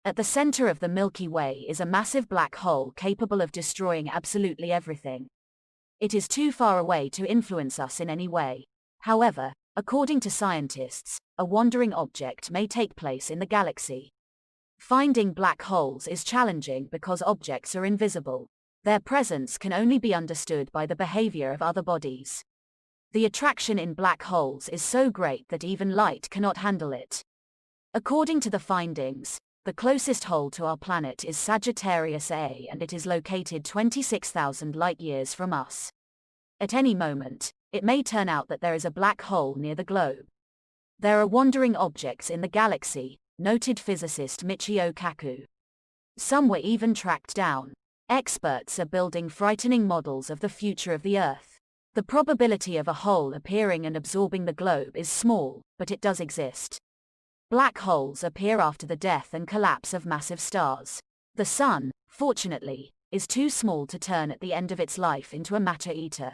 At the center of the Milky Way is a massive black hole capable of destroying absolutely everything. It is too far away to influence us in any way. However, according to scientists, a wandering object may take place in the galaxy. Finding black holes is challenging because objects are invisible. Their presence can only be understood by the behavior of other bodies. The attraction in black holes is so great that even light cannot handle it. According to the findings, the closest hole to our planet is Sagittarius A and it is located 26,000 light-years from us. At any moment, it may turn out that there is a black hole near the globe. There are wandering objects in the galaxy, noted physicist Michio Kaku. Some were even tracked down. Experts are building frightening models of the future of the Earth. The probability of a hole appearing and absorbing the globe is small, but it does exist. Black holes appear after the death and collapse of massive stars. The Sun, fortunately, is too small to turn at the end of its life into a matter eater.